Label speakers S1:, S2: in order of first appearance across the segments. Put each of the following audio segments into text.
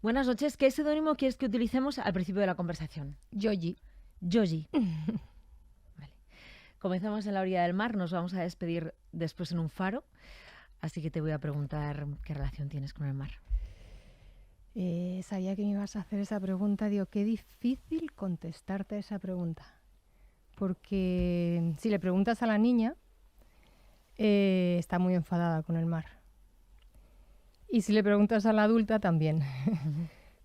S1: Buenas noches. ¿Qué seudónimo quieres que utilicemos al principio de la conversación?
S2: Yoyi.
S1: Yoyi. Vale. Comenzamos en la orilla del mar, nos vamos a despedir después en un faro, así que te voy a preguntar qué relación tienes con el mar.
S2: Sabía que me ibas a hacer esa pregunta. Digo, qué difícil contestarte a esa pregunta. Porque si le preguntas a la niña, está muy enfadada con el mar. Y si le preguntas a la adulta, también.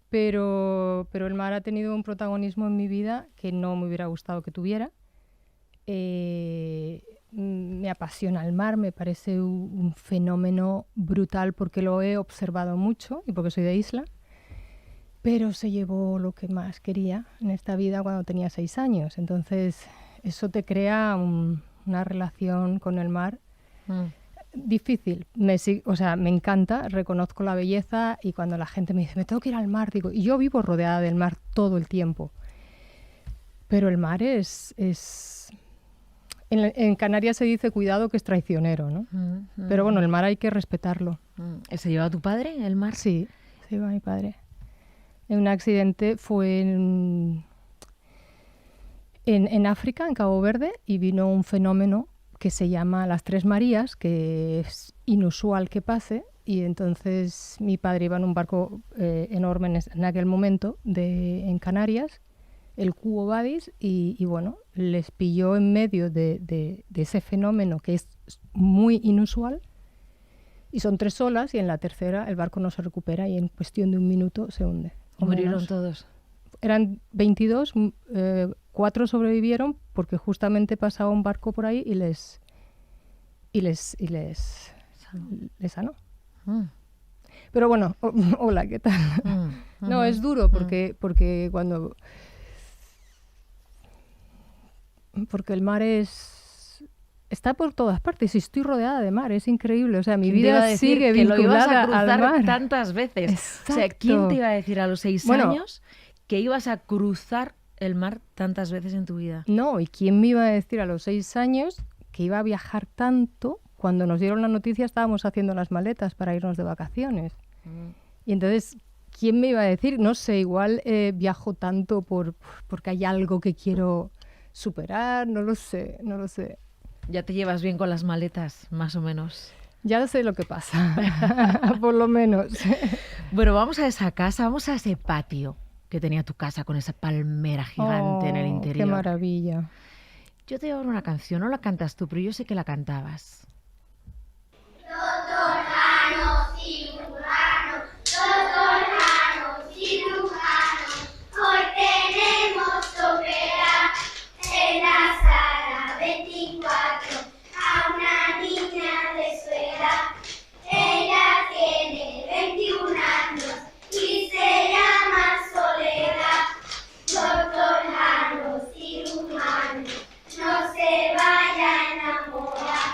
S2: Pero el mar ha tenido un protagonismo en mi vida que no me hubiera gustado que tuviera. Me apasiona el mar, me parece un fenómeno brutal porque lo he observado mucho y porque soy de isla. Pero se llevó lo que más quería en esta vida cuando tenía 6 años. Entonces, eso te crea una relación con el mar difícil. Me encanta, reconozco la belleza y cuando la gente me dice, me tengo que ir al mar, digo, y yo vivo rodeada del mar todo el tiempo. Pero el mar es... En Canarias se dice cuidado que es traicionero, ¿no? Pero bueno, el mar hay que respetarlo.
S1: ¿Se llevó a tu padre el mar?
S2: Sí, se llevó a mi padre. En un accidente fue en África, en Cabo Verde, y vino un fenómeno que se llama las Tres Marías, que es inusual que pase, y entonces mi padre iba en un barco enorme en aquel momento en Canarias, el Quo Vadis, y bueno, les pilló en medio de ese fenómeno que es muy inusual, y son 3 olas, y en la tercera el barco no se recupera y en cuestión de 1 minuto se hunde.
S1: ¿Murieron todos?
S2: Eran 22, 4 sobrevivieron porque justamente pasaba un barco por ahí y les sanó. Pero bueno, hola, ¿qué tal? No, es duro porque el mar está por todas partes y estoy rodeada de mar, es increíble. O sea, mi vida sigue vinculada
S1: que lo ibas a cruzar
S2: al mar
S1: tantas veces.
S2: Exacto.
S1: O sea, ¿quién te iba a decir a los 6 años que ibas a cruzar el mar tantas veces en tu vida?
S2: No, ¿y quién me iba a decir a los 6 años que iba a viajar tanto? Cuando nos dieron la noticia estábamos haciendo las maletas para irnos de vacaciones. Y entonces, ¿quién me iba a decir? No sé, igual viajo tanto porque hay algo que quiero superar, no lo sé.
S1: ¿Ya te llevas bien con las maletas, más o menos?
S2: Ya sé lo que pasa, por lo menos.
S1: Bueno, vamos a esa casa, vamos a ese patio que tenía tu casa con esa palmera gigante en el interior.
S2: ¡Qué maravilla!
S1: Yo te voy a dar una canción, no la cantas tú, pero yo sé que la cantabas.
S3: Doctor Jano, cirujano, doctor Jano, cirujano, hoy tenemos que operar en la sala 24 a una niña de su edad. Ella tiene 21 años y se llama Soledad. Doctor Jano, cirujano, no se vaya a enamorar.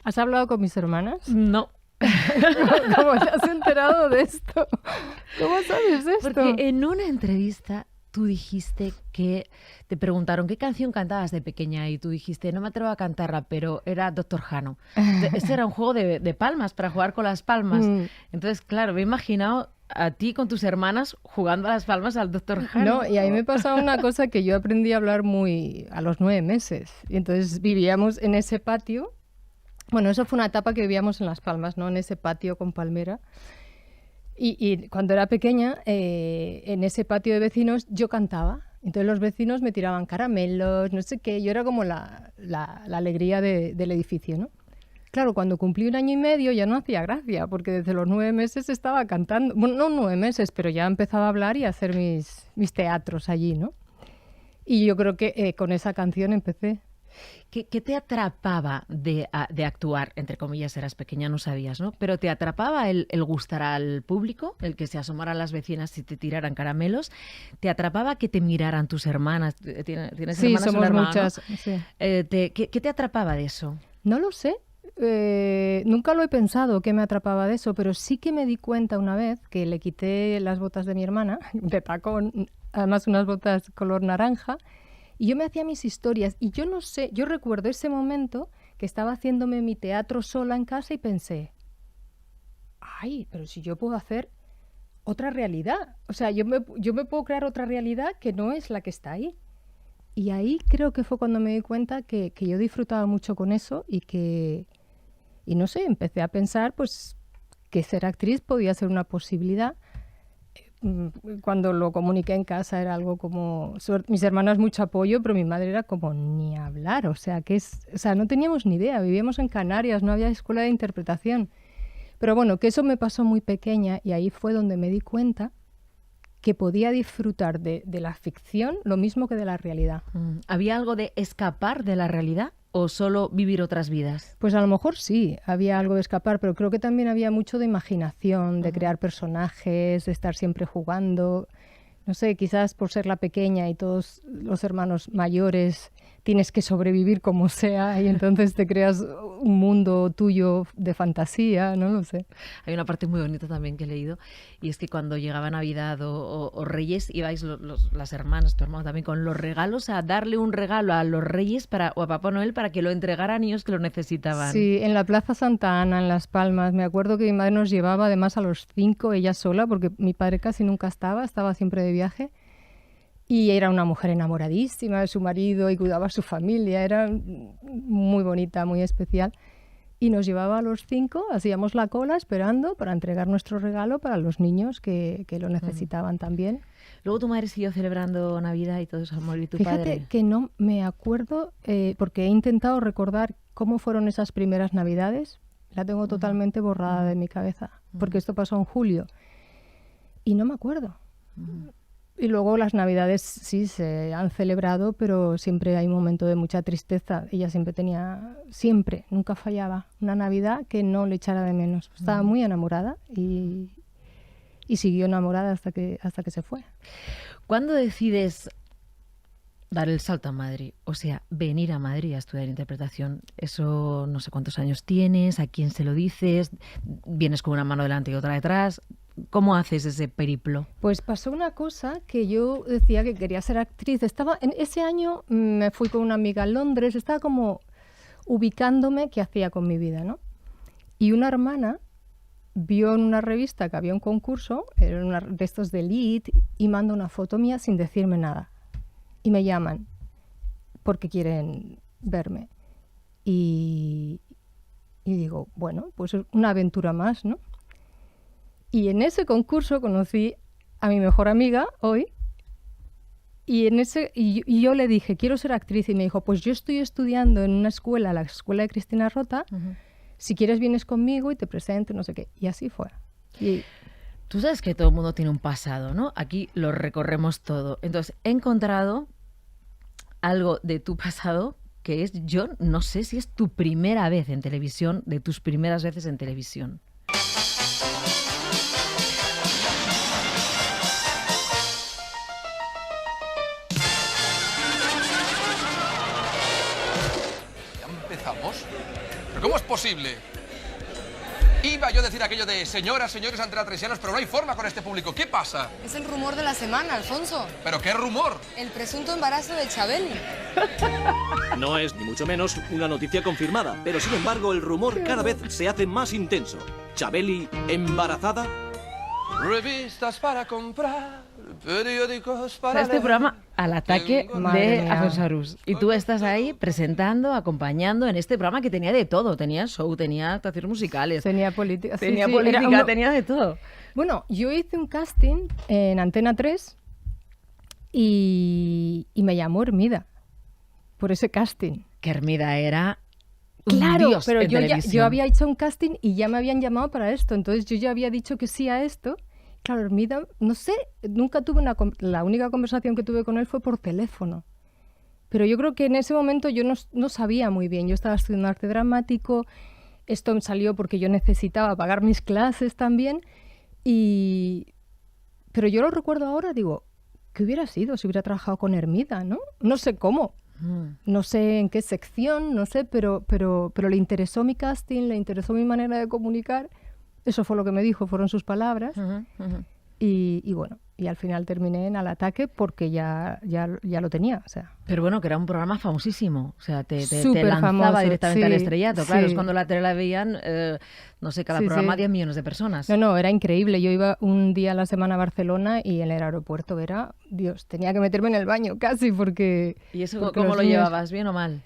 S2: ¿Has hablado con mis hermanas?
S1: No.
S2: ¿Cómo te has enterado de esto? ¿Cómo sabes esto?
S1: Porque en una entrevista tú dijiste que te preguntaron qué canción cantabas de pequeña y tú dijiste, no me atrevo a cantarla, pero era Doctor Jano. Ese era un juego de palmas, para jugar con las palmas. Entonces, claro, me he imaginado a ti con tus hermanas jugando a las palmas al Doctor Jano.
S2: No, y a mí me pasaba una cosa que yo aprendí a hablar a los 9 meses. Y entonces vivíamos en ese patio. Bueno, eso fue una etapa que vivíamos en Las Palmas, ¿no? En ese patio con palmera. Y cuando era pequeña, en ese patio de vecinos, yo cantaba. Entonces los vecinos me tiraban caramelos, no sé qué. Yo era como la alegría del edificio, ¿no? Claro, cuando cumplí 1 año y medio ya no hacía gracia, porque desde los 9 meses estaba cantando. Bueno, no 9 meses, pero ya empezaba a hablar y a hacer mis teatros allí, ¿no? Y yo creo que con esa canción empecé.
S1: ¿Qué te atrapaba de actuar? Entre comillas, eras pequeña, no sabías, ¿no? Pero ¿te atrapaba el gustar al público? El que se asomaran las vecinas y te tiraran caramelos. ¿Te atrapaba que te miraran tus hermanas? ¿Tienes
S2: Sí,
S1: hermanas?
S2: somos
S1: hermano,
S2: muchas.
S1: ¿no?
S2: Sí.
S1: ¿Qué te atrapaba de eso?
S2: No lo sé. Nunca lo he pensado qué me atrapaba de eso, pero sí que me di cuenta una vez que le quité las botas de mi hermana, de tacón, además unas botas color naranja, y yo me hacía mis historias. Y yo no sé, yo recuerdo ese momento que estaba haciéndome mi teatro sola en casa y pensé, ay, pero si yo puedo hacer otra realidad. O sea, yo me puedo crear otra realidad que no es la que está ahí. Y ahí creo que fue cuando me di cuenta que yo disfrutaba mucho con eso y no sé, empecé a pensar pues que ser actriz podía ser una posibilidad. Cuando lo comuniqué en casa era algo como... Mis hermanas mucho apoyo, pero mi madre era como ni hablar. O sea, no teníamos ni idea. Vivíamos en Canarias, no había escuela de interpretación. Pero bueno, que eso me pasó muy pequeña y ahí fue donde me di cuenta que podía disfrutar de la ficción lo mismo que de la realidad.
S1: ¿Había algo de escapar de la realidad o solo vivir otras vidas?
S2: Pues a lo mejor sí, había algo de escapar, pero creo que también había mucho de imaginación, de crear personajes, de estar siempre jugando. No sé, quizás por ser la pequeña y todos los hermanos mayores tienes que sobrevivir como sea y entonces te creas un mundo tuyo de fantasía, no lo sé.
S1: Hay una parte muy bonita también que he leído y es que cuando llegaba Navidad o Reyes ibais las hermanas, tu hermano también, con los regalos a darle un regalo a los Reyes o a Papá Noel para que lo entregara a niños que lo necesitaban.
S2: Sí, en la Plaza Santa Ana, en Las Palmas, me acuerdo que mi madre nos llevaba además a los 5, ella sola, porque mi padre casi nunca estaba siempre de viaje. Y era una mujer enamoradísima de su marido y cuidaba a su familia, era muy bonita, muy especial. Y nos llevaba a los 5, hacíamos la cola esperando para entregar nuestro regalo para los niños que lo necesitaban también.
S1: Luego tu madre siguió celebrando Navidad y todo eso, amor, y tu padre.
S2: Fíjate que no me acuerdo, porque he intentado recordar cómo fueron esas primeras Navidades. La tengo totalmente borrada de mi cabeza, porque esto pasó en julio. Y no me acuerdo. Y luego las Navidades sí se han celebrado, pero siempre hay un momento de mucha tristeza. Ella siempre, nunca fallaba, una Navidad que no le echara de menos. Estaba muy enamorada y siguió enamorada hasta que se fue.
S1: ¿Cuándo decides dar el salto a Madrid? O sea, venir a Madrid a estudiar interpretación. Eso no sé cuántos años tienes, a quién se lo dices, vienes con una mano delante y otra detrás. ¿Cómo haces ese periplo?
S2: Pues pasó una cosa que yo decía que quería ser actriz. En ese año me fui con una amiga a Londres, estaba como ubicándome qué hacía con mi vida, ¿no? Y una hermana vio en una revista que había un concurso, era una de estos de Elite, y manda una foto mía sin decirme nada. Y me llaman porque quieren verme. Y digo, bueno, pues es una aventura más, ¿no? Y en ese concurso conocí a mi mejor amiga hoy y yo le dije, quiero ser actriz. Y me dijo, pues yo estoy estudiando en una escuela, la escuela de Cristina Rota, si quieres vienes conmigo y te presento, no sé qué. Y así fue.
S1: Tú sabes que todo el mundo tiene un pasado, ¿no? Aquí lo recorremos todo. Entonces, he encontrado algo de tu pasado que es, yo no sé si es tu primera vez en televisión, de tus primeras veces en televisión.
S4: ¿Pero cómo es posible? Iba yo a decir aquello de señoras, señores antelatresianos, pero no hay forma con este público. ¿Qué pasa?
S5: Es el rumor de la semana, Alfonso.
S4: ¿Pero qué rumor?
S5: El presunto embarazo de Chabeli.
S6: No es ni mucho menos una noticia confirmada, pero sin embargo el rumor cada vez se hace más intenso. ¿Chabeli embarazada?
S4: Revistas para comprar, periódicos para
S1: O sea, este
S4: leer.
S1: programa al ataque
S2: Madre
S1: de
S2: mía.
S1: Alfonso Arús. Y tú estás ahí presentando, acompañando en este programa que tenía de todo. Tenía show, tenía actuaciones musicales,
S2: Tenía política.
S1: tenía
S2: sí,
S1: política,
S2: era
S1: tenía de todo.
S2: Bueno, yo hice un casting en Antena 3 y me llamó Hermida por ese casting.
S1: Que Hermida era un
S2: Claro,
S1: dios
S2: pero
S1: en
S2: yo
S1: televisión.
S2: había hecho un casting y ya me habían llamado para esto. Entonces yo ya había dicho que sí a esto. Claro, Hermida, no sé, nunca tuve la única conversación que tuve con él fue por teléfono. Pero yo creo que en ese momento yo no sabía muy bien. Yo estaba estudiando arte dramático, esto me salió porque yo necesitaba pagar mis clases también. Pero yo lo recuerdo ahora, digo, ¿qué hubiera sido si hubiera trabajado con Hermida, no? No sé cómo, no sé en qué sección, no sé, pero le interesó mi casting, le interesó mi manera de comunicar. Eso fue lo que me dijo, fueron sus palabras. y bueno, y al final terminé en Al Ataque porque ya lo tenía, o sea.
S1: Pero bueno, que era un programa famosísimo, o sea, te
S2: Súper
S1: lanzaba
S2: famoso,
S1: directamente al
S2: sí,
S1: estrellato. Claro, es
S2: sí.
S1: cuando la tele la veían, no sé, cada
S2: Sí,
S1: programa
S2: sí.
S1: 10 millones de personas.
S2: No, era increíble. Yo iba un día a la semana a Barcelona y en el aeropuerto era, Dios, tenía que meterme en el baño casi porque...
S1: ¿Y eso
S2: porque
S1: cómo
S2: los
S1: lo
S2: niños-
S1: llevabas, bien o mal?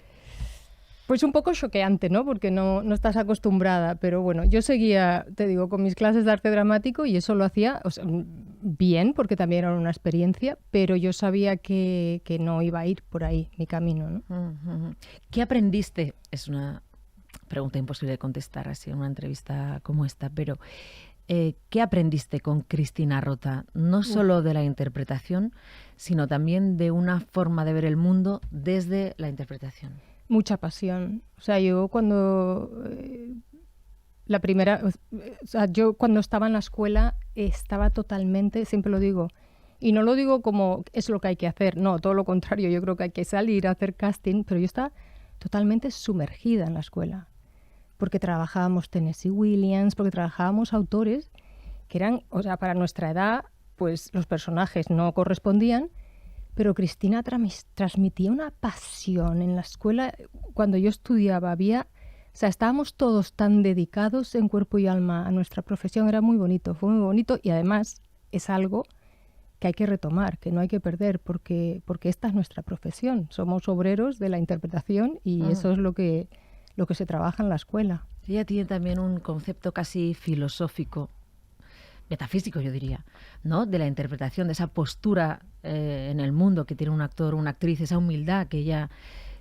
S2: Pues un poco choqueante, ¿no? Porque no estás acostumbrada, pero bueno, yo seguía, te digo, con mis clases de arte dramático y eso lo hacía, o sea, bien, porque también era una experiencia, pero yo sabía que no iba a ir por ahí mi camino, ¿no?
S1: Ujú. ¿Qué aprendiste? Es una pregunta imposible de contestar así en una entrevista como esta, pero ¿qué aprendiste con Cristina Rota? No solo de la interpretación, sino también de una forma de ver el mundo desde la interpretación.
S2: Mucha pasión. O sea, yo cuando yo cuando estaba en la escuela estaba totalmente, siempre lo digo, y no lo digo como es lo que hay que hacer, no, todo lo contrario, yo creo que hay que salir a hacer casting, pero yo estaba totalmente sumergida en la escuela, porque trabajábamos Tennessee Williams, porque trabajábamos autores que eran, o sea, para nuestra edad, pues los personajes no correspondían, pero Cristina transmitía una pasión en la escuela. Cuando yo estudiaba o sea, estábamos todos tan dedicados en cuerpo y alma a nuestra profesión, era muy bonito, fue muy bonito y además es algo que hay que retomar, que no hay que perder, porque esta es nuestra profesión, somos obreros de la interpretación y eso es lo que se trabaja en la escuela.
S1: Ella tiene también un concepto casi filosófico, metafísico yo diría, ¿no? De la interpretación, de esa postura en el mundo que tiene un actor o una actriz, esa humildad que ella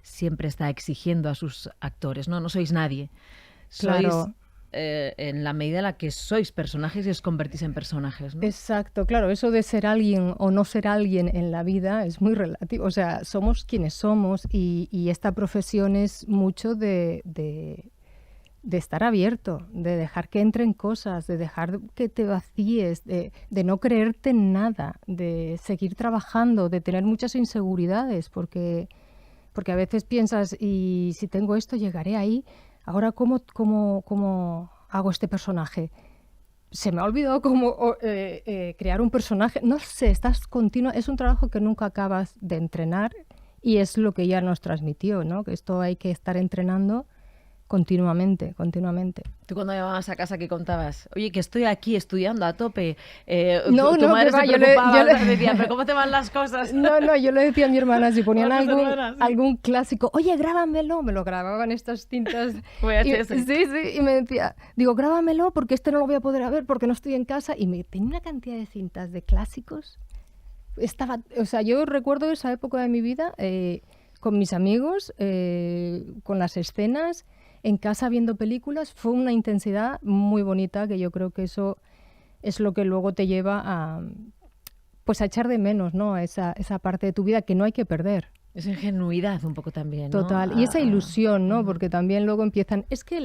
S1: siempre está exigiendo a sus actores, ¿no? No sois nadie. Sois,
S2: Claro.
S1: en la medida en la que sois personajes y os convertís en personajes, ¿no?
S2: Exacto, claro, eso de ser alguien o no ser alguien en la vida es muy relativo, o sea, somos quienes somos y esta profesión es mucho de estar abierto, de dejar que entren cosas, de dejar que te vacíes, de no creerte en nada, de seguir trabajando, de tener muchas inseguridades, porque a veces piensas, y si tengo esto, llegaré ahí, ahora ¿cómo hago este personaje? Se me ha olvidado cómo crear un personaje, no sé, estás continua, es un trabajo que nunca acabas de entrenar y es lo que ella nos transmitió, ¿no? Que esto hay que estar entrenando continuamente.
S1: Tú cuando llamabas a casa, ¿qué contabas? Oye, que estoy aquí estudiando a tope.
S2: No,
S1: tu madre
S2: que va,
S1: se
S2: yo
S1: preocupaba,
S2: le-
S1: decía, ¿pero cómo te van las cosas?
S2: No, yo le decía a mi hermana, si ponían
S1: A tus hermanas, sí.
S2: algún clásico, oye, grábamelo, me lo grababan estas cintas.
S1: VHS.
S2: Sí, y me decía, digo, grábamelo porque este no lo voy a poder ver porque no estoy en casa. Y me tenía una cantidad de cintas de clásicos. O sea, yo recuerdo esa época de mi vida con mis amigos, con las escenas, en casa viendo películas. Fue una intensidad muy bonita que yo creo que eso es lo que luego te lleva a echar de menos, ¿no? Esa parte de tu vida que no hay que perder.
S1: Esa ingenuidad un poco también, ¿no?
S2: Total. Y esa ilusión, ¿no? Porque también luego empiezan... Es que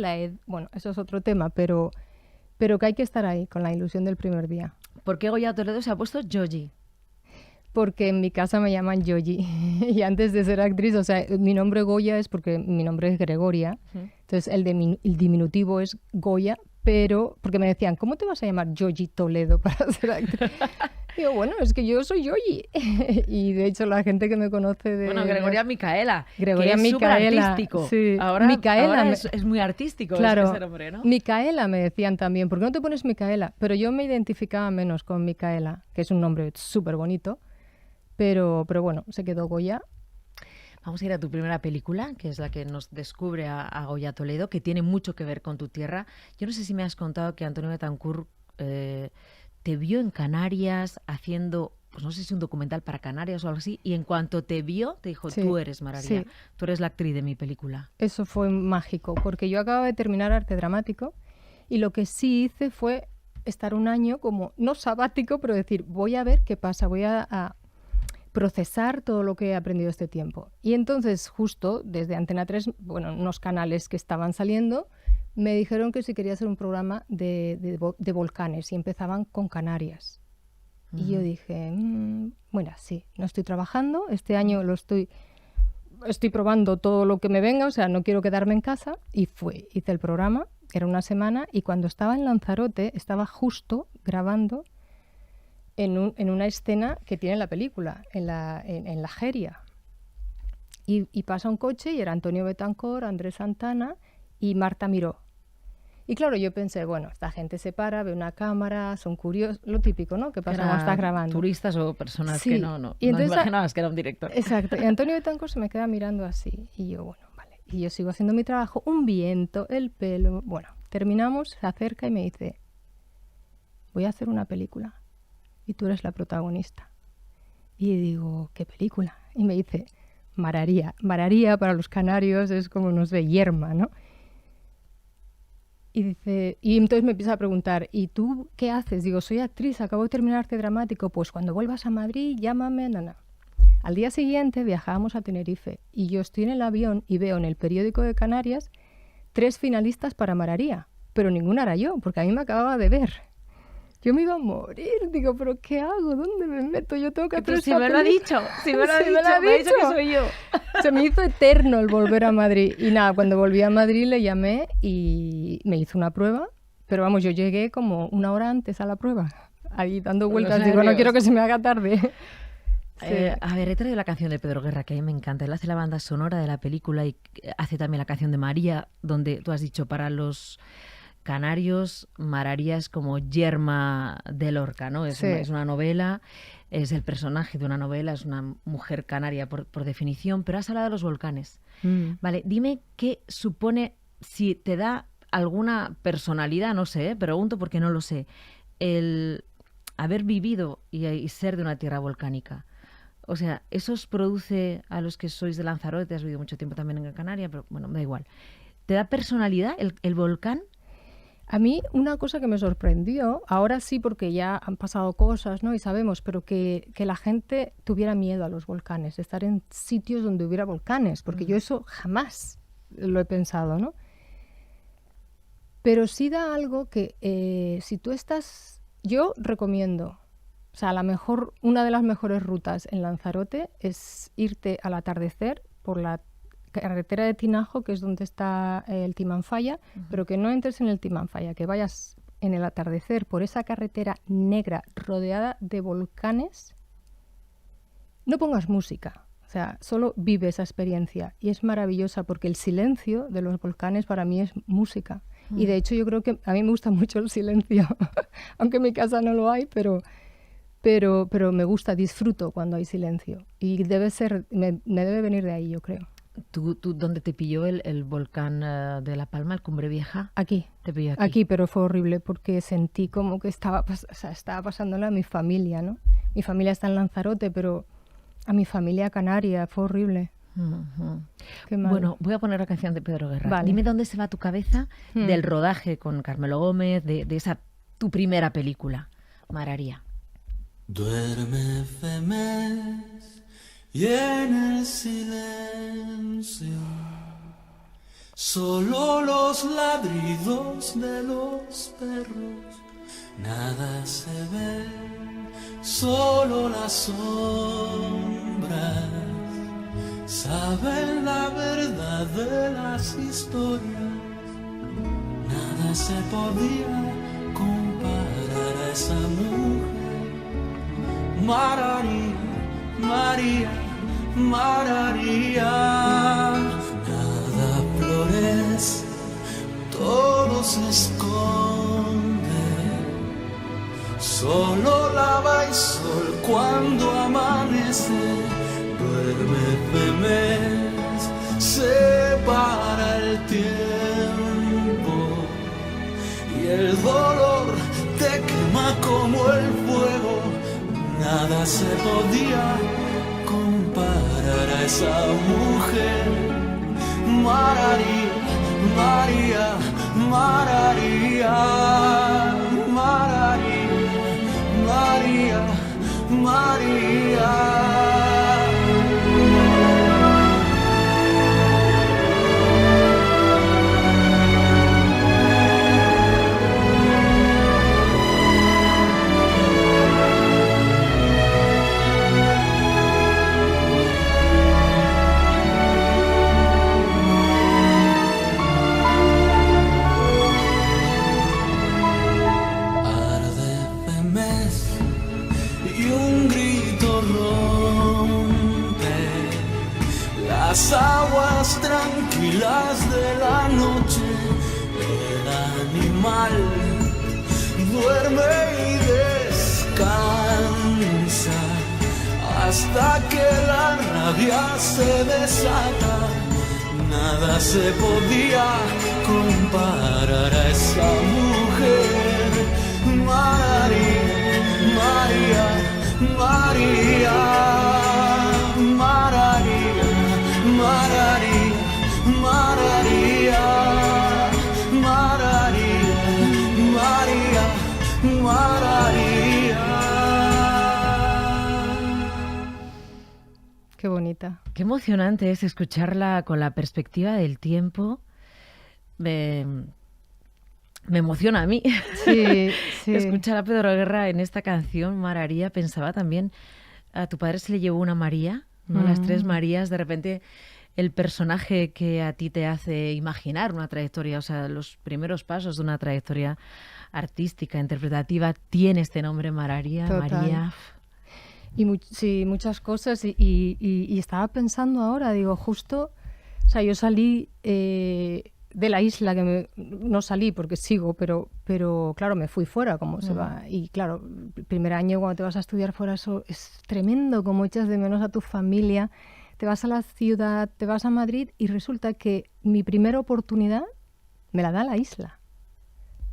S2: bueno, eso es otro tema, pero que hay que estar ahí con la ilusión del primer día.
S1: ¿Por qué Goya Toledo se ha puesto Yoyi?
S2: Porque en mi casa me llaman Yoyi. Y antes de ser actriz, o sea, mi nombre Goya es porque mi nombre es Gregoria. Entonces el diminutivo es Goya, pero porque me decían, ¿cómo te vas a llamar Yoyi Toledo para ser actriz? Digo, bueno, es que yo soy Yoyi. Y de hecho la gente que me conoce de...
S1: Bueno, Gregoria Micaela,
S2: Gregoria
S1: que es
S2: Micaela,
S1: súper artístico.
S2: sí.
S1: Ahora,
S2: Micaela
S1: ahora es muy artístico
S2: Claro,
S1: ese nombre, ¿no?
S2: Micaela me decían también, ¿por qué no te pones Micaela? Pero yo me identificaba menos con Micaela, que es un nombre súper bonito, pero bueno, se quedó Goya.
S1: Vamos a ir a tu primera película, que es la que nos descubre a Goya Toledo, que tiene mucho que ver con tu tierra. Yo no sé si me has contado que Antonio Betancourt te vio en Canarias haciendo, pues no sé si un documental para Canarias o algo así, y en cuanto te vio, te dijo,
S2: Sí,
S1: tú eres Maravilla,
S2: sí.
S1: tú eres la actriz de mi película.
S2: Eso fue mágico, porque yo acababa de terminar arte dramático y lo que sí hice fue estar un año como, no sabático, pero decir, voy a ver qué pasa, voy a procesar todo lo que he aprendido este tiempo. Y entonces, justo desde Antena 3, bueno, unos canales que estaban saliendo, me dijeron que si quería hacer un programa de volcanes y empezaban con Canarias. Y yo dije, bueno, sí, no estoy trabajando, este año estoy probando todo lo que me venga, o sea, no quiero quedarme en casa. Y hice el programa, era una semana, y cuando estaba en Lanzarote, estaba justo grabando en una escena que tiene la película, en la Jeria. Y pasa un coche y era Antonio Betancourt, Andrés Santana y Marta Miró. Y claro, yo pensé, bueno, esta gente se para, ve una cámara, son curiosos, lo típico, ¿no? Que pasa cuando estás grabando.
S1: Turistas o personas
S2: Sí.
S1: que no
S2: Y entonces,
S1: imaginabas que era un director.
S2: Exacto. Y Antonio Betancourt se me queda mirando así. Y yo, bueno, vale. Y yo sigo haciendo mi trabajo, un viento, el pelo. Bueno, terminamos, se acerca y me dice, voy a hacer una película y tú eres la protagonista. Y digo, ¿qué película? Y me dice, Mararía. Mararía para los canarios es como, no sé, yerma, ¿no? Y dice, y entonces me empieza a preguntar, ¿y tú qué haces? Digo, soy actriz, acabo de terminar arte dramático. Pues cuando vuelvas a Madrid, llámame, nana. Al día siguiente viajábamos a Tenerife y yo estoy en el avión y veo en el periódico de Canarias 3 finalistas para Mararía, pero ninguna era yo, porque a mí me acababa de ver. Yo me iba a morir, digo, ¿pero qué hago? ¿Dónde me meto? Yo tengo que hacer
S1: Pero si
S2: esta
S1: me lo ha
S2: película.
S1: dicho, si me lo ha
S2: Sí, me lo ha
S1: dicho, me ha dicho que
S2: dicho.
S1: soy yo.
S2: Se me hizo eterno el volver a Madrid. Y nada, cuando volví a Madrid le llamé y me hizo una prueba. Pero vamos, yo llegué como 1 hora antes a la prueba, ahí dando
S1: Con
S2: vueltas.
S1: los
S2: Digo, no
S1: nervios.
S2: quiero que se me haga tarde. Sí.
S1: A ver, he traído la canción de Pedro Guerra, que a mí me encanta. Él hace la banda sonora de la película y hace también la canción de María, donde tú has dicho, para los canarios, Mararía es como yerma de Lorca, ¿no?
S2: Sí.
S1: Es una novela, es el personaje de una novela, es una mujer canaria por definición, pero has hablado de los volcanes. Vale, dime qué supone, si te da alguna personalidad, no sé, pregunto porque no lo sé, el haber vivido y ser de una tierra volcánica. O sea, ¿eso os produce a los que sois de Lanzarote? Has vivido mucho tiempo también en Gran Canaria, pero bueno, me da igual. ¿Te da personalidad el volcán?
S2: A mí una cosa que me sorprendió, ahora sí porque ya han pasado cosas, ¿no? Y sabemos, pero que la gente tuviera miedo a los volcanes, estar en sitios donde hubiera volcanes, porque yo eso jamás lo he pensado, ¿no? Pero sí da algo que si tú estás, yo recomiendo, o sea, una de las mejores rutas en Lanzarote es irte al atardecer por la carretera de Tinajo, que es donde está el Timanfaya, pero que no entres en el Timanfaya, que vayas en el atardecer por esa carretera negra rodeada de volcanes. No pongas música, o sea, solo vive esa experiencia y es maravillosa porque el silencio de los volcanes para mí es música. Y de hecho yo creo que a mí me gusta mucho el silencio, aunque en mi casa no lo hay, pero me gusta, disfruto cuando hay silencio. Y me debe venir de ahí, yo creo.
S1: ¿Tú dónde te pilló el volcán de La Palma, el Cumbre Vieja?
S2: Aquí.
S1: Te pilló aquí.
S2: Aquí, pero fue horrible porque sentí como que estaba pasándole a mi familia, ¿no? Mi familia está en Lanzarote, pero a mi familia canaria fue horrible. Qué mal.
S1: Bueno, voy a poner la canción de Pedro Guerra.
S2: Vale.
S1: Dime dónde se va tu cabeza del rodaje con Carmelo Gómez, de esa tu primera película, Mararía.
S7: Duerme Femes y en el silencio solo los ladridos de los perros, nada se ve, solo las sombras saben la verdad de las historias. Nada se podía comparar a esa mujer. Mararía, María, Mararía. Nada florece, todo se esconde. Solo lava el sol cuando amanece. Duerme Femes, se para el tiempo y el dolor te quema como el fuego. Nada se podía comparar a esa mujer. Mararía, María, Mararía, Mararía, María, María. un grito rompe las aguas tranquilas de la noche. El animal duerme y descansa hasta que la rabia se desata. Nada se podía comparar a esa mujer. María, María, María, María, María, María, María.
S2: Qué bonita.
S1: Qué emocionante es escucharla con la perspectiva del tiempo. Me emociona a mí.
S2: Sí, sí.
S1: Escuchar a Pedro Guerra en esta canción, Mararía. Pensaba también, a tu padre se le llevó una María, ¿no? Las tres Marías, de repente el personaje que a ti te hace imaginar una trayectoria, o sea, los primeros pasos de una trayectoria artística, interpretativa, tiene este nombre, Mararía,
S2: Total.
S1: María.
S2: Y sí, muchas cosas. Y estaba pensando ahora, digo, justo, o sea, yo salí de la isla, no salí porque sigo, pero claro, me fui fuera, como se va. Y claro, el primer año cuando te vas a estudiar fuera, eso es tremendo, como echas de menos a tu familia. Te vas a la ciudad, te vas a Madrid y resulta que mi primera oportunidad me la da la isla.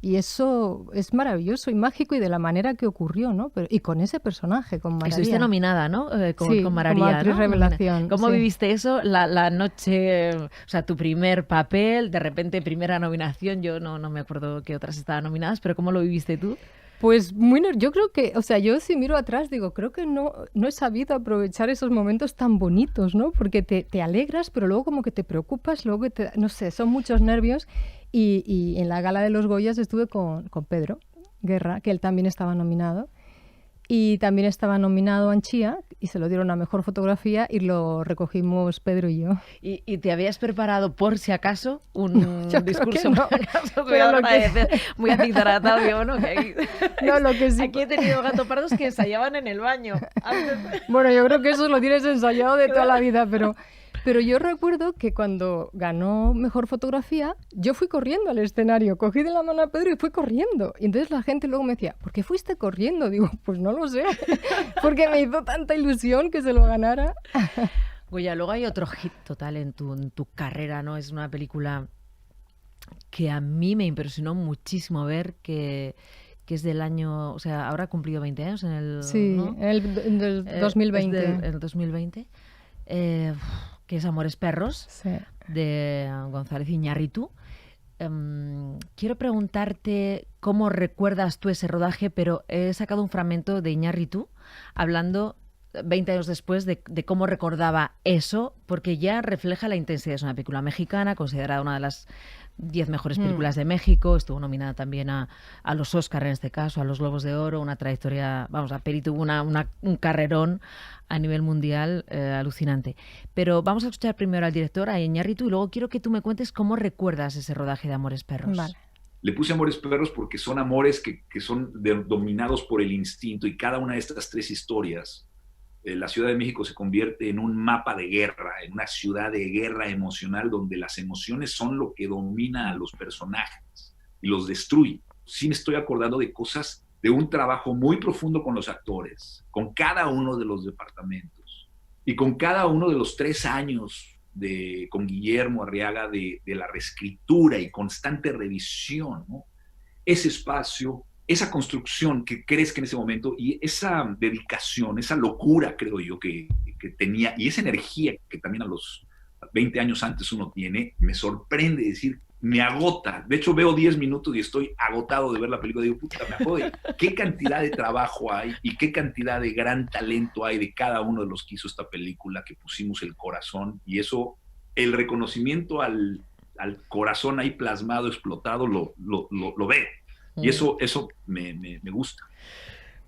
S2: Y eso es maravilloso y mágico y de la manera que ocurrió, ¿no? Y con ese personaje, con Mararía.
S1: Estuviste nominada, ¿no?
S2: Sí,
S1: con Mararía,
S2: como actriz
S1: ¿no?
S2: revelación.
S1: ¿Cómo
S2: sí.
S1: viviste eso? La noche, o sea, tu primer papel, de repente primera nominación. Yo no me acuerdo qué otras estaban nominadas, pero ¿cómo lo viviste tú?
S2: Pues yo creo que, o sea, yo si miro atrás digo, creo que no he sabido aprovechar esos momentos tan bonitos, ¿no? Porque te alegras, pero luego como que te preocupas, luego que no sé, son muchos nervios. Y en la gala de los Goyas estuve con Pedro Guerra, que él también estaba nominado. Y también estaba nominado Anchía y se lo dieron a Mejor Fotografía y lo recogimos Pedro y yo.
S1: ¿Y te habías preparado por si acaso un discurso?
S2: No,
S1: por si acaso,
S2: pero lo que...
S1: muy acizaratado, ¿no?
S2: No, lo que sí...
S1: Aquí he tenido gatopardos que ensayaban en el baño.
S2: Bueno, yo creo que eso lo tienes ensayado de toda la vida, pero yo recuerdo que cuando ganó Mejor Fotografía, yo fui corriendo al escenario, cogí de la mano a Pedro y fui corriendo. Y entonces la gente luego me decía, ¿por qué fuiste corriendo? Digo, pues no lo sé, porque me hizo tanta ilusión que se lo ganara.
S1: Goya, luego hay otro hit total en tu carrera, ¿no? Es una película que a mí me impresionó muchísimo ver, que es del año, o sea, ahora ha cumplido 20 años en el...
S2: Sí,
S1: ¿no?
S2: en el 2020.
S1: En el 2020. Que es Amores Perros,
S2: Sí.
S1: de González Iñárritu. Quiero preguntarte cómo recuerdas tú ese rodaje, pero he sacado un fragmento de Iñárritu hablando 20 años después de cómo recordaba eso, porque ya refleja la intensidad. Es una película mexicana, considerada una de las 10 mejores películas de México, estuvo nominada también a los Oscar en este caso, a los Globos de Oro, una trayectoria, vamos, la peli tuvo un carrerón a nivel mundial alucinante. Pero vamos a escuchar primero al director, a Iñárritu, y luego quiero que tú me cuentes cómo recuerdas ese rodaje de Amores Perros.
S2: Vale.
S8: Le puse Amores Perros porque son amores que son dominados por el instinto, y cada una de estas tres historias, la Ciudad de México se convierte en un mapa de guerra, en una ciudad de guerra emocional donde las emociones son lo que domina a los personajes y los destruye. Sí me estoy acordando de cosas, de un trabajo muy profundo con los actores, con cada uno de los departamentos y con cada uno de los 3 años con Guillermo Arriaga de la reescritura y constante revisión, ¿no? Ese espacio, esa construcción que crees que en ese momento, y esa dedicación, esa locura, creo yo, que tenía, y esa energía que también a los 20 años antes uno tiene, me sorprende decir, me agota. De hecho, veo 10 minutos y estoy agotado de ver la película. Digo, puta, me jode. ¿Qué cantidad de trabajo hay y qué cantidad de gran talento hay de cada uno de los que hizo esta película, que pusimos el corazón? Y eso, el reconocimiento al corazón ahí plasmado, explotado, lo veo. Y eso me gusta.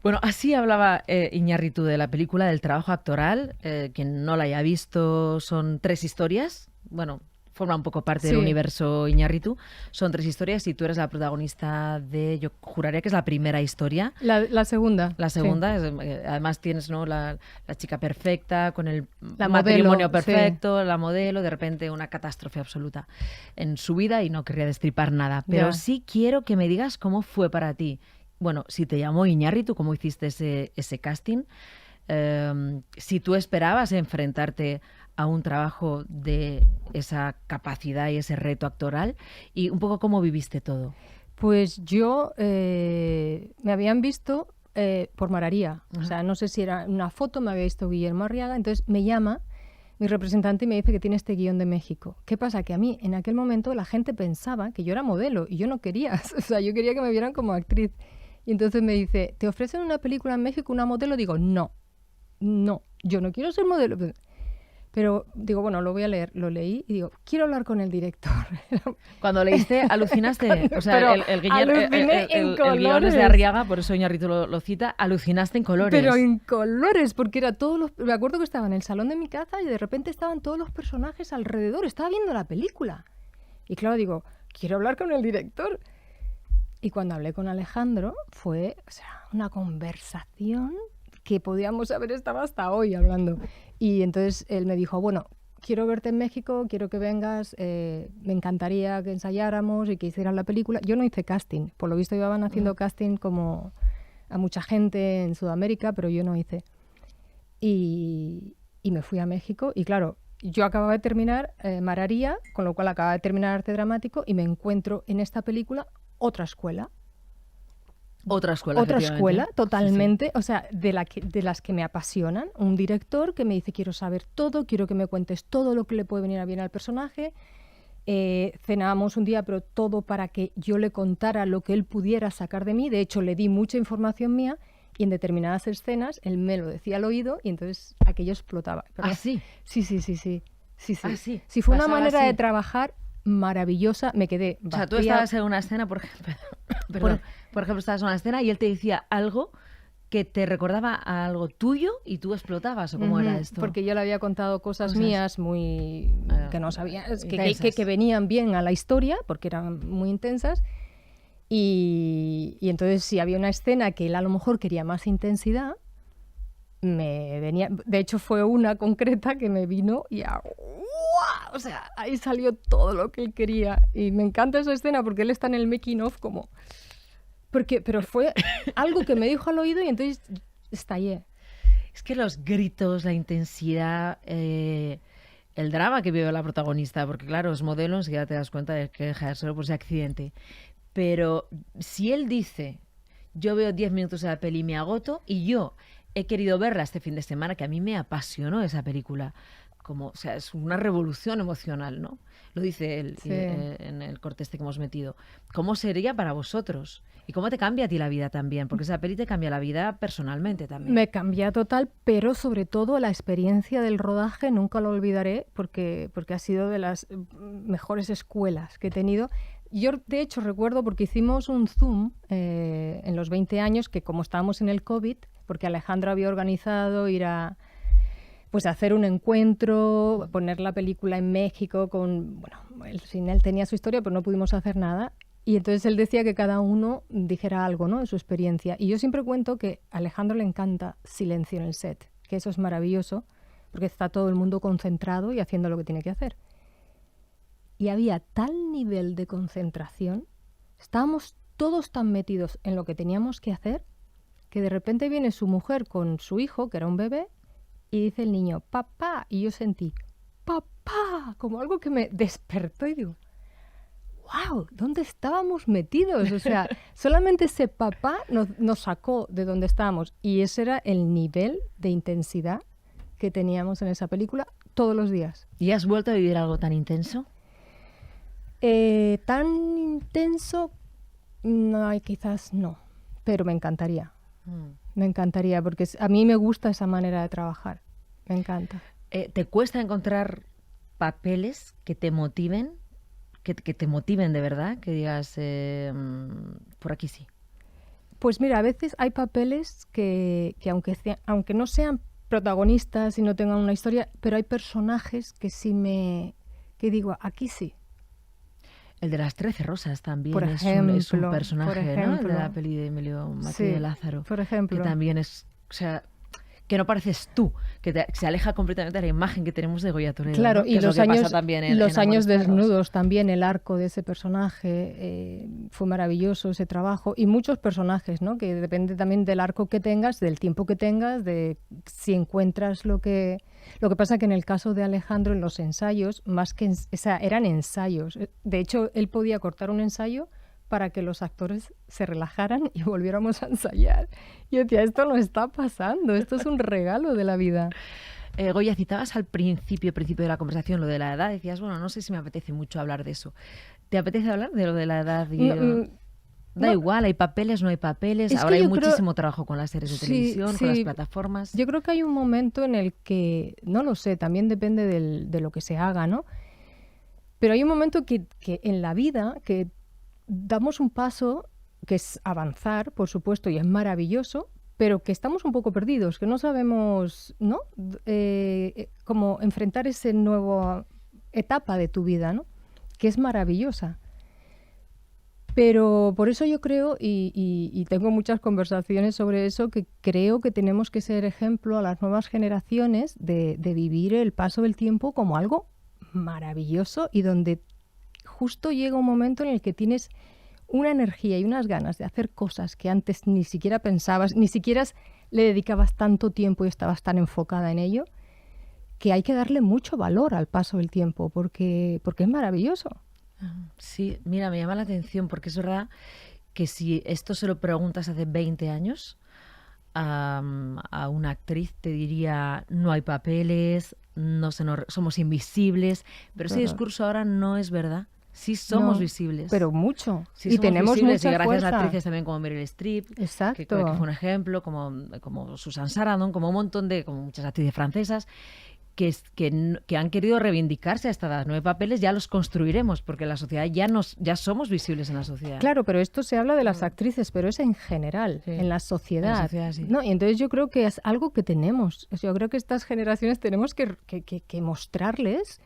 S1: Bueno, así hablaba Iñárritu de la película, del trabajo actoral. Quien no la haya visto, son 3 historias. Bueno, forma un poco parte del
S2: Sí.
S1: universo Iñárritu. Son 3 historias y tú eres la protagonista de, yo juraría que es la primera historia.
S2: La segunda.
S1: La
S2: sí.
S1: segunda, además tienes, ¿no?, la chica perfecta, con el
S2: La
S1: matrimonio
S2: modelo,
S1: perfecto, la modelo, de repente una catástrofe absoluta en su vida, y no querría destripar nada. Pero
S2: Ya.
S1: sí quiero que me digas cómo fue para ti. Bueno, si te llamó Iñárritu, cómo hiciste ese casting, si tú esperabas enfrentarte a un trabajo de esa capacidad y ese reto actoral, y un poco cómo viviste todo.
S2: Pues yo me habían visto por Mararía. O sea, no sé si era una foto, me había visto Guillermo Arriaga, entonces me llama mi representante y me dice que tiene este guión de México. ¿Qué pasa? Que a mí en aquel momento la gente pensaba que yo era modelo y yo no quería. O sea, yo quería que me vieran como actriz. Y entonces me dice, ¿te ofrecen una película en México, una modelo? Digo, no, yo no quiero ser modelo. Pero digo, bueno, lo voy a leer. Lo leí y digo, quiero hablar con el director.
S1: Cuando leíste, alucinaste. O sea,
S2: Pero
S1: el
S2: aluciné en
S1: guión es de
S2: colores.
S1: Arriaga, por eso Iñárritu lo cita. Alucinaste en colores.
S2: Pero en colores, porque era todos los... Me acuerdo que estaba en el salón de mi casa y de repente estaban todos los personajes alrededor. Estaba viendo la película. Y claro, digo, quiero hablar con el director. Y cuando hablé con Alejandro fue, o sea, una conversación que podíamos haber estado hasta hoy hablando. Y entonces él me dijo, bueno, quiero verte en México, quiero que vengas, me encantaría que ensayáramos y que hicieras la película. Yo no hice casting, por lo visto iban haciendo casting como a mucha gente en Sudamérica, pero yo no hice. Y me fui a México y claro, yo acababa de terminar Mararía, con lo cual acababa de terminar arte dramático y me encuentro en esta película otra escuela.
S1: Otra escuela.
S2: Otra
S1: efectivamente.
S2: escuela, totalmente, o sea, de las que me apasionan. Un director que me dice, quiero saber todo, quiero que me cuentes todo lo que le puede venir a bien al personaje. Cenábamos un día, pero todo para que yo le contara lo que él pudiera sacar de mí. De hecho, le di mucha información mía y en determinadas escenas él me lo decía al oído y entonces aquello explotaba. Pero
S1: ¿Ah, sí?
S2: Sí.
S1: Ah, sí.
S2: Sí, fue una
S1: Pasaba
S2: manera
S1: así.
S2: de trabajar maravillosa. Me quedé
S1: O sea, tú
S2: vacía.
S1: estabas en una escena, por ejemplo, estabas en una escena y él te decía algo que te recordaba a algo tuyo y tú explotabas, ¿o cómo era
S2: Ujú,
S1: esto?
S2: Porque yo le había contado cosas
S1: Cosas,
S2: mías muy que no sabía,
S1: intensas.
S2: que venían bien a la historia, porque eran muy intensas. Y entonces si había una escena que él a lo mejor quería más intensidad, me venía. De hecho, fue una concreta que me vino y ¡guau! O sea, ahí salió todo lo que él quería. Y me encanta esa escena porque él está en el making of como. Pero fue algo que me dijo al oído y entonces estallé.
S1: Es que los gritos, la intensidad, el drama que vive la protagonista, porque claro, es modelo, enseguida te das cuenta de que deja de serlo por ese accidente. Pero si él dice, yo veo 10 minutos de la peli y me agoto, y yo he querido verla este fin de semana, que a mí me apasionó esa película, como, o sea, es una revolución emocional, ¿no? Lo dice él
S2: Sí.
S1: en el corte este que hemos metido. ¿Cómo sería para vosotros? ¿Y cómo te cambia a ti la vida también? Porque esa peli te cambia la vida personalmente también.
S2: Me cambia total, pero sobre todo la experiencia del rodaje nunca lo olvidaré porque ha sido de las mejores escuelas que he tenido. Yo, de hecho, recuerdo porque hicimos un Zoom en los 20 años, que como estábamos en el COVID, porque Alejandro había organizado ir a hacer un encuentro, poner la película en México con, bueno, él tenía su historia, pero no pudimos hacer nada. Y entonces él decía que cada uno dijera algo, ¿no?, de su experiencia. Y yo siempre cuento que a Alejandro le encanta silencio en el set, que eso es maravilloso, porque está todo el mundo concentrado y haciendo lo que tiene que hacer. Y había tal nivel de concentración, estábamos todos tan metidos en lo que teníamos que hacer, que de repente viene su mujer con su hijo, que era un bebé, y dice el niño, papá, y yo sentí, papá, como algo que me despertó y digo, wow, ¿dónde estábamos metidos? O sea, solamente ese papá nos sacó de donde estábamos y ese era el nivel de intensidad que teníamos en esa película todos los días.
S1: ¿Y has vuelto a vivir algo tan intenso?
S2: Tan intenso, no, quizás no, pero me encantaría. Me encantaría, porque a mí me gusta esa manera de trabajar. Me encanta.
S1: ¿Te cuesta encontrar papeles que te motiven? Que te motiven de verdad, que digas, por aquí sí.
S2: Pues mira, a veces hay papeles que aunque no sean protagonistas y no tengan una historia, pero hay personajes que sí me que digo, aquí sí.
S1: El de las 13 rosas también
S2: Por
S1: es un
S2: ejemplo,
S1: personaje,
S2: por
S1: ¿no? El de
S2: ejemplo.
S1: la peli de Emilio Matilde
S2: Sí,
S1: de Lázaro.
S2: por ejemplo.
S1: Que también es, o sea, que no pareces tú, que se aleja completamente de la imagen que tenemos de Goya Toledo.
S2: Claro,
S1: ¿no?
S2: y
S1: Que es lo
S2: los
S1: que pasa
S2: años,
S1: también en
S2: los años
S1: Amores Perros.
S2: desnudos también, el arco de ese personaje, fue maravilloso ese trabajo. Y muchos personajes, ¿no? Que depende también del arco que tengas, del tiempo que tengas, de si encuentras lo que... Lo que pasa que en el caso de Alejandro, en los ensayos, más que... o sea, eran ensayos. De hecho, él podía cortar un ensayo para que los actores se relajaran y volviéramos a ensayar. Yo decía, esto no está pasando, esto es un regalo de la vida.
S1: Goya, citabas al principio de la conversación lo de la edad, decías, bueno, no sé si me apetece mucho hablar de eso. ¿Te apetece hablar de lo de la edad? Da igual, hay papeles, no hay papeles,
S2: Es que
S1: ahora hay
S2: yo
S1: muchísimo trabajo con las series de
S2: Sí,
S1: televisión, con las
S2: sí.
S1: plataformas.
S2: Yo creo que hay un momento en el que, no lo sé, también depende de lo que se haga, ¿no? Pero hay un momento que en la vida que damos un paso, que es avanzar, por supuesto, y es maravilloso, pero que estamos un poco perdidos, que no sabemos, ¿no? Cómo enfrentar esa nueva etapa de tu vida, ¿no? Que es maravillosa. Pero por eso yo creo, y tengo muchas conversaciones sobre eso, que creo que tenemos que ser ejemplo a las nuevas generaciones de vivir el paso del tiempo como algo maravilloso y donde justo llega un momento en el que tienes una energía y unas ganas de hacer cosas que antes ni siquiera pensabas, ni siquiera le dedicabas tanto tiempo y estabas tan enfocada en ello, que hay que darle mucho valor al paso del tiempo porque es maravilloso.
S1: Sí, mira, me llama la atención porque es verdad que si esto se lo preguntas hace 20 años a una actriz, te diría no hay papeles, somos invisibles, pero ese discurso ahora no es verdad. Sí somos visibles.
S2: Pero mucho.
S1: Sí
S2: y
S1: somos
S2: tenemos
S1: visibles,
S2: mucha
S1: y gracias
S2: fuerza.
S1: a actrices también como Meryl Streep,
S2: Exacto.
S1: que fue un ejemplo, como Susan Sarandon, como un montón como muchas actrices francesas, que han querido reivindicarse hasta las 9 papeles, ya los construiremos, porque la sociedad ya somos visibles en la sociedad.
S2: Claro, pero esto se habla de las actrices, pero es en general,
S1: Sí,
S2: en la sociedad.
S1: en la sociedad, sí.
S2: ¿No? Y entonces yo creo que es algo que tenemos. Yo creo que estas generaciones tenemos que mostrarles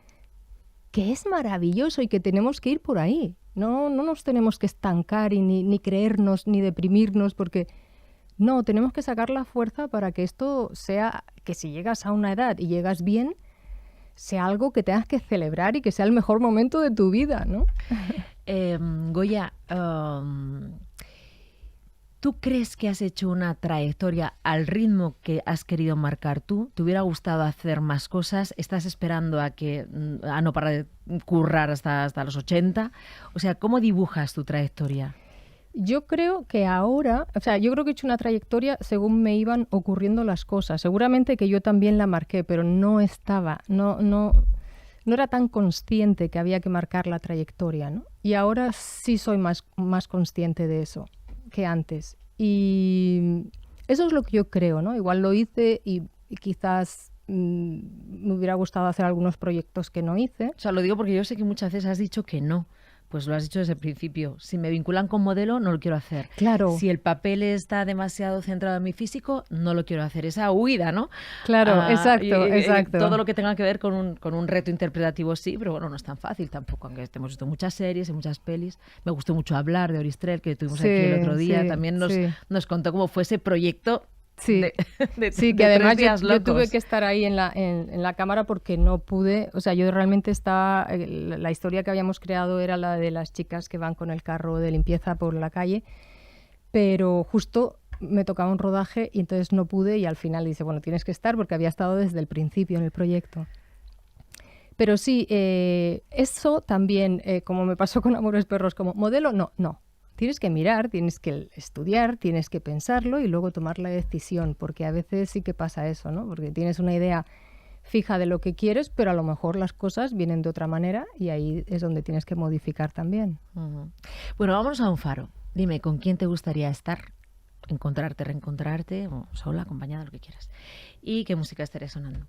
S2: que es maravilloso y que tenemos que ir por ahí. No nos tenemos que estancar y ni creernos, ni deprimirnos, porque no, tenemos que sacar la fuerza para que esto sea, que si llegas a una edad y llegas bien, sea algo que tengas que celebrar y que sea el mejor momento de tu vida, ¿no?
S1: Goya, ¿tú crees que has hecho una trayectoria al ritmo que has querido marcar tú? ¿Te hubiera gustado hacer más cosas? ¿Estás esperando a no parar de currar hasta los 80? O sea, ¿cómo dibujas tu trayectoria?
S2: Yo creo que ahora, o sea, yo creo que he hecho una trayectoria según me iban ocurriendo las cosas. Seguramente que yo también la marqué, pero no era tan consciente que había que marcar la trayectoria, ¿no? Y ahora sí soy más consciente de eso que antes. Y eso es lo que yo creo, ¿no? Igual lo hice y quizás me hubiera gustado hacer algunos proyectos que no hice.
S1: O sea, lo digo porque yo sé que muchas veces has dicho que no. Pues lo has dicho desde el principio. Si me vinculan con modelo, no lo quiero hacer.
S2: Claro.
S1: Si el papel está demasiado centrado en mi físico, no lo quiero hacer. Esa huida, ¿no?
S2: Claro, exacto.
S1: Todo lo que tenga que ver con un reto interpretativo, sí, pero bueno, no es tan fácil tampoco, aunque hemos visto muchas series y muchas pelis. Me gustó mucho hablar de Oristrel, que tuvimos aquí el otro día. También nos contó cómo fue ese proyecto.
S2: Sí, que además yo tuve que estar ahí en la cámara porque no pude, o sea, yo realmente estaba, la historia que habíamos creado era la de las chicas que van con el carro de limpieza por la calle, pero justo me tocaba un rodaje y entonces no pude y al final dice, bueno, tienes que estar porque había estado desde el principio en el proyecto. Pero sí, eso también, como me pasó con Amores Perros, como modelo, no. Tienes que mirar, tienes que estudiar, tienes que pensarlo y luego tomar la decisión, porque a veces sí que pasa eso, ¿no? Porque tienes una idea fija de lo que quieres, pero a lo mejor las cosas vienen de otra manera y ahí es donde tienes que modificar también.
S1: Uh-huh. Bueno, vámonos a un faro. Dime, ¿con quién te gustaría estar? Encontrarte, reencontrarte, o sola, acompañada, lo que quieras. ¿Y qué música estaría sonando?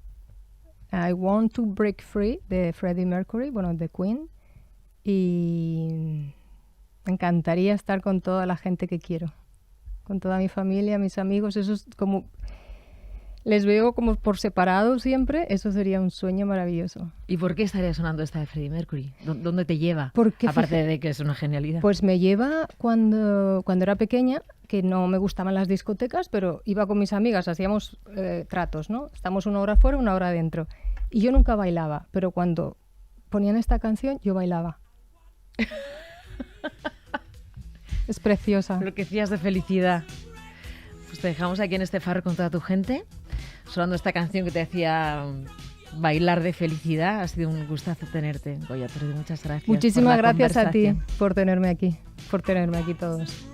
S2: I Want to Break Free, de Freddie Mercury, bueno, de Queen. Y me encantaría estar con toda la gente que quiero, con toda mi familia, mis amigos. Eso es como les veo como por separado siempre, eso sería un sueño maravilloso.
S1: ¿Y por qué estaría sonando esta de Freddie Mercury? ¿Dónde te lleva?
S2: Porque
S1: Aparte de que es una genialidad.
S2: Pues me lleva cuando era pequeña, que no me gustaban las discotecas, pero iba con mis amigas, hacíamos tratos, ¿no? Estamos 1 hora fuera, 1 hora dentro. Y yo nunca bailaba, pero cuando ponían esta canción, yo bailaba. Es preciosa.
S1: Lo que decías de felicidad. Pues te dejamos aquí en este faro con toda tu gente, sonando esta canción que te hacía bailar de felicidad. Ha sido un gustazo tenerte, Goya Tordi. Muchas gracias.
S2: Muchísimas
S1: por la
S2: gracias a ti
S1: conversación.
S2: por tenerme aquí todos.